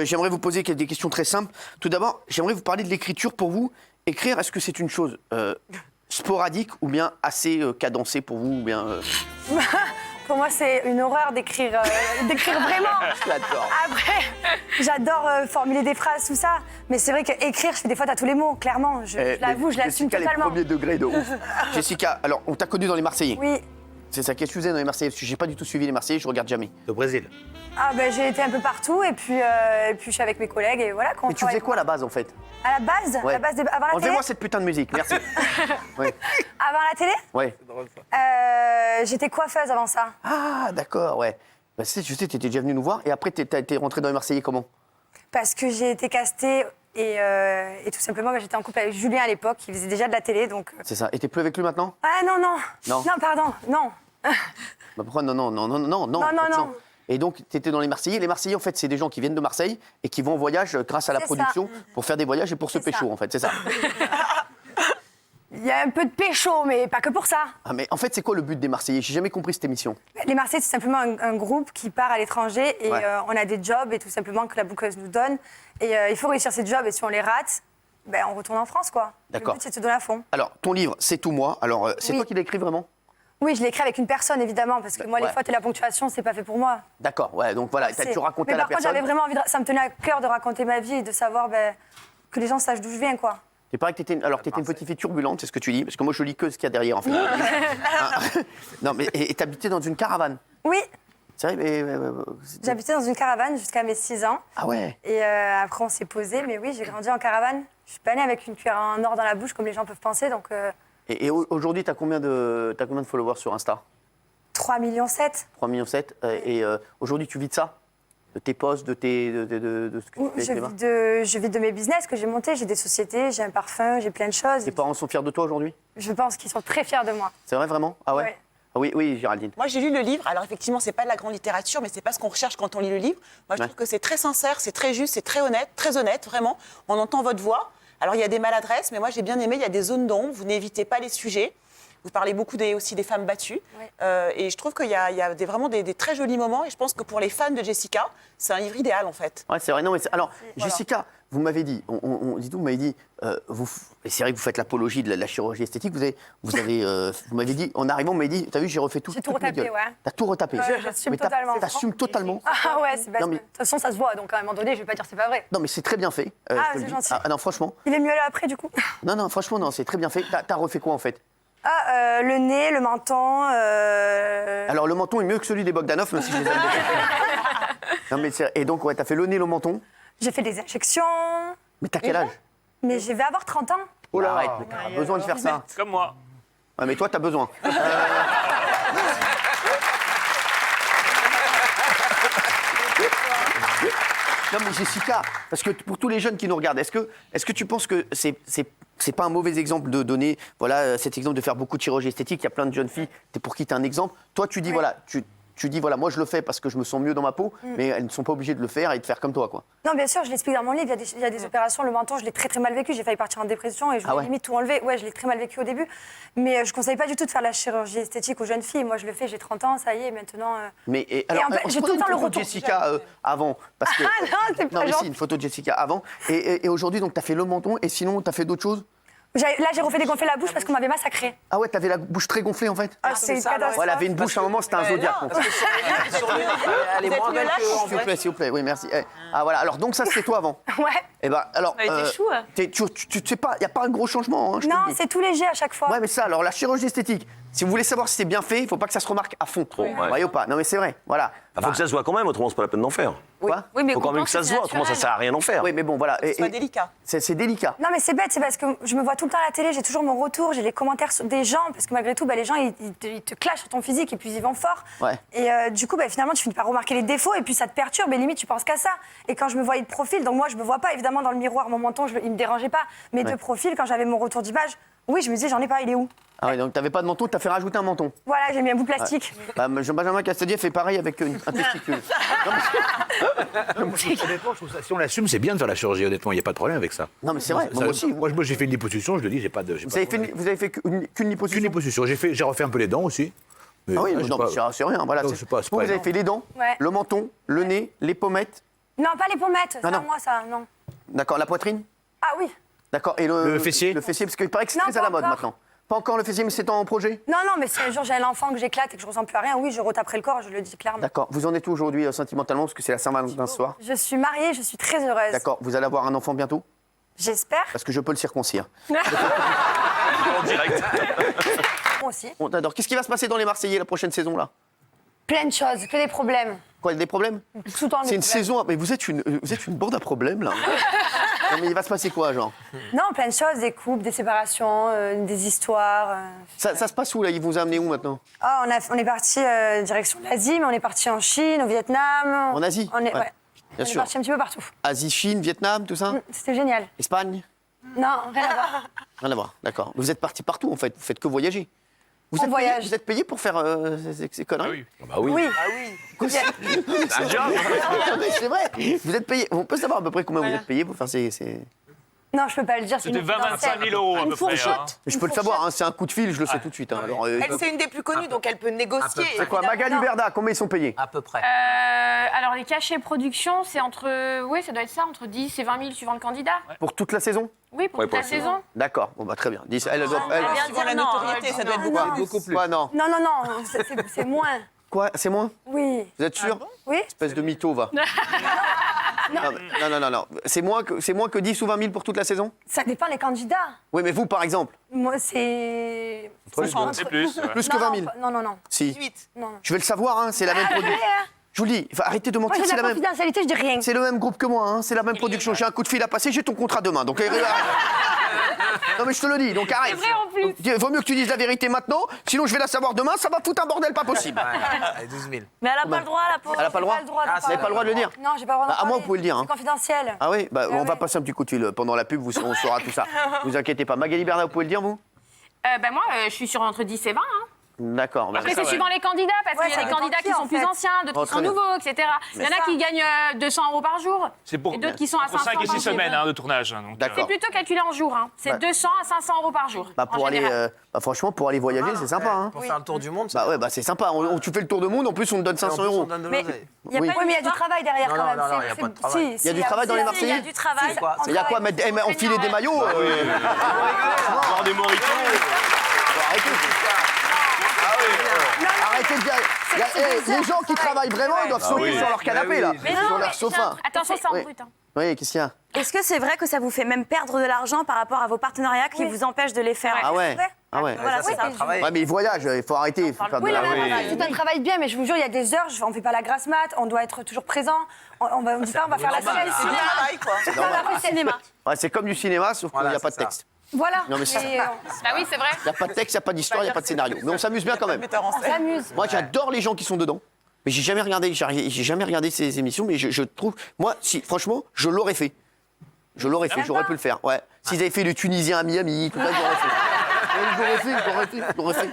J'aimerais vous poser des questions très simples. Tout d'abord, j'aimerais vous parler de l'écriture. Pour vous, écrire, est-ce que c'est une chose sporadique ou bien assez cadencée pour vous ou bien, Pour moi, c'est une horreur d'écrire vraiment. Je l'adore. Après, j'adore formuler des phrases, tout ça. Mais c'est vrai qu'écrire, je fais des fautes à tous les mots, clairement. Je l'avoue, je l'assume Jessica, totalement. les premiers degrés de ouf. Jessica, alors, on t'a connu dans les Marseillais. Oui. C'est ça, qu'est-ce que tu faisais dans les Marseillais? Parce que j'ai pas du tout suivi les Marseillais, je regarde jamais. Au Brésil. Ah ben j'ai été un peu partout et puis je suis avec mes collègues et voilà. Mais tu faisais quoi à la base en fait? À la base, Ouais. avant la télé. Enlevez-moi cette putain de musique, merci. Ouais. Avant la télé, Ouais. j'étais coiffeuse avant ça. Ah, d'accord, ouais. Bah, je sais, t'étais déjà venu nous voir et après t'es rentré dans les Marseillais comment? Parce que j'ai été castée et tout simplement j'étais en couple avec Julien à l'époque, il faisait déjà de la télé donc. C'est ça. Et t'es plus avec lui maintenant? Ah non. Non. Non, pardon, non. Bah pourquoi non. Non. Et donc, tu étais dans les Marseillais. Les Marseillais, en fait, c'est des gens qui viennent de Marseille et qui vont en voyage grâce à la C'est production ça. pour faire des voyages et pour se C'est pécho, ça. en fait, c'est ça. Il y a un peu de pécho, mais pas que pour ça. Ah, mais en fait, c'est quoi le but des Marseillais? J'ai jamais compris cette émission. Les Marseillais, c'est simplement un groupe qui part à l'étranger et Ouais. on a des jobs et tout simplement que la bouqueuse nous donne. Et il faut réussir ces jobs et si on les rate, ben, on retourne en France, quoi. D'accord. Le but, c'est de se donner à fond. Alors, ton livre, C'est tout moi. Alors, c'est Oui. toi qui l'as écrit vraiment? Oui, je l'ai écrit avec une personne, évidemment, parce que moi, Ouais. les fautes et la ponctuation, c'est pas fait pour moi. D'accord, ouais. Donc voilà, tu racontais Mais à la par contre, personne. j'avais vraiment envie ça me tenait à cœur de raconter ma vie et de savoir que les gens sachent d'où je viens, quoi. Il paraît que t'étais une petite fille turbulente, c'est ce que tu dis, parce que moi, je lis que ce qu'il y a derrière, en fait. Ah, non, mais et t'habitais dans une caravane. Oui, C'est vrai, mais. j'habitais dans une caravane jusqu'à mes 6 ans. Ah ouais. Et après, on s'est posé. Mais oui, j'ai grandi en caravane. Je suis pas née avec une cuillère en or dans la bouche, comme les gens peuvent penser. Donc, Et aujourd'hui, t'as combien de followers sur Insta? 3,7 millions. 3,7 millions. Et aujourd'hui, tu vis de ça? De tes posts, de ce que tu fais avec tes mains? Je vis de mes business que j'ai montés. J'ai des sociétés, j'ai un parfum, j'ai plein de choses. Tes parents sont fiers de toi aujourd'hui? Je pense qu'ils sont très fiers de moi. C'est vrai, vraiment? Ah ouais? Ouais. Ah oui, Géraldine. Moi, j'ai lu le livre. Alors, effectivement, c'est pas de la grande littérature, mais c'est pas ce qu'on recherche quand on lit le livre. Moi, je Ouais. trouve que c'est très sincère, c'est très juste, c'est très honnête, vraiment. On entend votre voix. Alors, il y a des maladresses, mais moi, j'ai bien aimé. Il y a des zones d'ombre. Vous n'évitez pas les sujets. Vous parlez beaucoup aussi des femmes battues. Ouais. Et je trouve qu'il y a vraiment des très jolis moments. Et je pense que pour les fans de Jessica, c'est un livre idéal, en fait. Ouais, c'est vrai. Non, mais alors, Voilà. Jessica, vous m'avez dit, vous m'avez dit, et c'est vrai que vous faites l'apologie de la chirurgie esthétique. Vous m'avez dit, en arrivant, vous m'avez dit, t'as vu, j'ai refait tout. J'ai tout toute ma retapé, gueule. ouais. T'as tout retapé. Ouais, j'assume Mais totalement. T'assumes totalement. Ah ouais, c'est Non, mais- de toute façon, ça se voit. Donc, à un moment donné, je vais pas dire c'est pas vrai. Non, mais c'est très bien fait. Ah, je te le c'est dis. gentil. Ah non, franchement. Il est mieux là après, du coup. Non, franchement, non, c'est très bien fait. T'as refait quoi en fait? Ah, le nez, le menton. Alors le menton est mieux que celui des Bogdanov, même si je les aime beaucoup. Non, mais et donc, ouais, t'as fait le nez, le menton. J'ai fait des injections. Mais t'as quel âge? Mais je vais avoir 30 ans. Oh là, arrête, mais t'as besoin de faire ça. Comme moi. Ouais, mais toi, t'as besoin. Non, mais Jessica, parce que pour tous les jeunes qui nous regardent, est-ce que tu penses que c'est pas un mauvais exemple de donner, voilà, cet exemple de faire beaucoup de chirurgie esthétique? Il y a plein de jeunes filles pour qui tu es un exemple. Toi, tu dis, voilà, tu dis, voilà, moi je le fais parce que je me sens mieux dans ma peau, mais elles ne sont pas obligées de le faire et de faire comme toi, quoi. Non, bien sûr, je l'explique dans mon livre. Il y a des opérations. Le menton, je l'ai très très mal vécu. J'ai failli partir en dépression et je voulais ouais limite tout enlever. Ouais, je l'ai très mal vécu au début. Mais je conseille pas du tout de faire la chirurgie esthétique aux jeunes filles. Moi, je le fais, j'ai 30 ans, ça y est, maintenant. Mais alors, en fait, on se j'ai prend tout le temps une le photo de retour. Jessica avant, parce que Ah non, c'est pas mais si, gentil. une photo de Jessica avant. Et aujourd'hui, donc, t'as fait le menton et sinon, t'as fait d'autres choses? Là, j'ai refait dégonfler la bouche parce qu'on m'avait massacré. Ah ouais, t'avais la bouche très gonflée en fait. Ah, c'est une ça, alors. catastrophe. Ouais, elle avait une bouche à un moment, c'était un zodiaque. non, en fait. Elle est Vous êtes moins mieux belle là, que je en S'il vous vrai. plaît, s'il vous plaît, oui, merci. Ah voilà, alors donc ça c'était toi avant. Ouais. Et ben alors. Ça a été chou, hein. Tu sais pas, il n'y a pas un gros changement. Hein, je te Non, le dis. c'est tout léger à chaque fois. Ouais, mais ça, alors la chirurgie esthétique, si vous voulez savoir si c'est bien fait, il faut pas que ça se remarque à fond. Trop, ouais. Vous voyez ou pas? Non, mais c'est vrai, voilà. Il faut que ça se voit quand même, autrement c'est pas la peine d'en faire. Quoi? Oui, mais Il faut quand même content que ça que se c'est voit, autrement ça naturel. sert à rien d'en faire. Oui, mais bon, voilà. C'est pas délicat. C'est délicat. Non, mais c'est bête, c'est parce que je me vois tout le temps à la télé, j'ai toujours mon retour, j'ai les commentaires des gens, parce que malgré tout, les gens, ils te clashent sur ton physique et puis ils vont fort. Ouais. Et du coup, finalement, tu finis par remarquer les défauts et puis ça te perturbe et limite, tu penses qu'à ça. Et quand je me voyais de profil, donc moi, je me vois pas évidemment dans le miroir, mon menton, il me dérangeait pas. Mais de profil, quand j'avais mon retour d'image, oui, je me disais, j'en ai pas, il est où? Ah ouais, donc t'avais pas de menton, t'as fait rajouter un menton. Voilà, j'ai mis un bout plastique. Bah, Jean-Benjamin Castaldier fait pareil avec un testicule. Honnêtement, je trouve ça, si on l'assume, c'est bien de faire la chirurgie, honnêtement, il n'y a pas de problème avec ça. Non, mais c'est vrai, Ça- moi aussi. Moi, j'ai fait une liposuction, je le dis, j'ai pas de. Vous avez fait qu'une liposuction? Qu'une liposuction. J'ai refait un peu les dents aussi. Mais Ah oui, là, mais j'ai non, pas- c'est rien. Voilà, Non, c'est- c'est pas vous avez énorme. fait les dents, Ouais. le menton, le nez, les pommettes Non, pas les pommettes, c'est Non, pas non. moi ça, non. D'accord, la poitrine? Ah oui. D'accord, et Le fessier? Le fessier, parce qu'il paraît que c'est Non, très à pas la mode encore. maintenant. Pas encore le fessier, mais c'est en projet? Non, mais si un jour j'ai un enfant que j'éclate et que je ressemble plus à rien, oui, je retaperai le corps, je le dis clairement. D'accord, vous en êtes où aujourd'hui sentimentalement, parce que c'est la Saint-Valentin ce soir? Je suis mariée, je suis très heureuse. D'accord, vous allez avoir un enfant bientôt? J'espère. Parce que je peux le circoncire. En direct. Moi aussi. Bon, d'accord, qu'est-ce qui va se passer dans les Marseillais la prochaine saison là? Plein de choses, que des problèmes. Quoi, il y a des problèmes? Tout le temps des C'est une problèmes. saison, mais vous êtes une bande à problèmes là. Non, mais il va se passer quoi, genre? Non, plein de choses, des couples, des séparations, des histoires. Ça se passe où là? Il vous a amené où maintenant? Ah, on est parti direction l'Asie, mais on est parti en Chine, au Vietnam. En Asie? On est, Ouais. ouais. Bien On est sûr. parti un petit peu partout. Asie, Chine, Vietnam, tout ça? C'était génial. Espagne? Non, rien à voir. Rien à voir, d'accord. Vous êtes parti partout en fait, vous faites que voyager. Vous On êtes voyage. Payé, vous êtes payé pour faire ces conneries? Bah oui. Oui. Quoi, c'est- Un job. Non, mais c'est vrai. Vous êtes payé. On peut savoir à peu près combien vous êtes payé pour faire ces. Non, je peux pas le dire. c'est C'était une 20-25 000 euros à Une peu près. fourchette. Je peux le savoir, hein, c'est un coup de fil, je le sais tout de suite. hein. Alors, Elle, c'est une des plus connues, donc elle peut négocier. c'est quoi, Magali Berda, combien ils sont payés? À peu près. Alors, les cachets production, c'est entre. Oui, ça doit être ça, entre 10 et 20 000 suivant le candidat. Pour toute la saison? Oui, pour Ouais, toute la pour la saison. D'accord, bon bah très bien. Elle doit. Suivant la notoriété, ça doit être beaucoup. Non. Beaucoup plus. Quoi, non? Non, c'est moins. Quoi, c'est moins? Oui. Vous êtes sûr? Oui. Espèce de mytho, va. Non. C'est moins que 10 ou 20 000 pour toute la saison? Ça dépend des candidats. Oui, mais vous, par exemple, Moi, c'est. C'est plus. ouais. plus que 20 000? Non. Si. 18. Non. Je vais le savoir, hein, c'est la même production. Je vous le dis, enfin, arrêtez de Moi, mentir, j'ai c'est de la la même. confidentialité, je dis rien. C'est le même groupe que moi, hein, c'est la même production. J'ai un coup de fil à passer, j'ai ton contrat demain. Donc, non, mais je te le dis, donc arrête. C'est vrai, en plus. Donc, vaut mieux que tu dises la vérité maintenant, sinon je vais la savoir demain, ça va foutre un bordel pas possible. Allez, 12 000. Mais elle a pas le droit, la pauvre. Elle a pas le droit J'ai d'en vous n'avez pas le droit de le dire? Non, j'ai pas le droit d'en Bah, à moi, parler. vous pouvez le dire, hein. C'est confidentiel. Ah oui, bah, on va ouais. passer un petit coup de fil pendant la pub, on saura tout ça. Vous inquiétez pas. Magali Berda, vous pouvez le dire, vous? Moi, je suis sur entre 10 et 20. Hein. D'accord. bah, Après, c'est suivant les candidats, parce Ouais, qu'il y a ça des candidats dépend qui sont en plus fait. anciens, d'autres Oh, qui sont très bien. nouveaux, etc. Il y en a qui gagnent 200 euros par jour. C'est pour Et d'autres qui sont à 500 5 et 6 par jour. semaines hein, de tournage. hein, donc, D'accord. C'est plutôt calculé en jours. Hein. C'est Bah. 200 à 500 euros par jour. Bah, en pour aller, général. franchement, pour aller voyager, c'est sympa. Hein. Pour faire le tour du monde, Bah ouais, bah c'est sympa. Tu fais le tour du monde, en plus on te donne 500 euros. Mais il y a Oui. pas oui, mais il y a du travail derrière Non, quand non, même. non, non, il y a pas de travail. Il y a du travail dans les Marseillais? Il y a du travail. quoi Il y a quoi, enfiler des maillots? Voir des moritos. Arrêtez. Arrêtez de dire. Les gens qui travaillent vraiment, ils doivent sauter oui. sur leur canapé, là, Mais non, sur mais leur sofa. Attention, c'est en Oui. brut. Hein. Oui, qu'est-ce qu'il y a? Est-ce que c'est vrai que ça vous fait même perdre de l'argent par rapport à vos partenariats qui Oui. vous empêchent de les faire Ah ouais. Ah ouais. Voilà, c'est ça. Ouais, mais ils voyagent, il faut arrêter. Il faut faire de Oui, la- non, mais c'est un travail bien, mais je vous jure, il y a des heures, on fait pas la grasse mat, on doit être toujours présent. On dit pas, on va faire la normal, scène. C'est du travail, quoi. C'est pas la cinéma. Ouais, c'est comme du cinéma, sauf qu'il Voilà, n'y a pas de c'est ça. texte. Voilà. Non, mais c'est- Et, Ah oui, c'est vrai. Il n'y a pas de texte, il n'y a pas d'histoire, il n'y a pas de scénario. Mais on s'amuse bien quand même. Metteur en on scène. s'amuse. Moi, j'adore les gens qui sont dedans. Mais j'ai jamais regardé ces émissions, mais je trouve. Moi, si, franchement, je l'aurais fait. J'aurais pu le faire. Ouais. S'ils avaient fait le Tunisien à Miami, tout ça, j'aurais fait. J'aurais fait.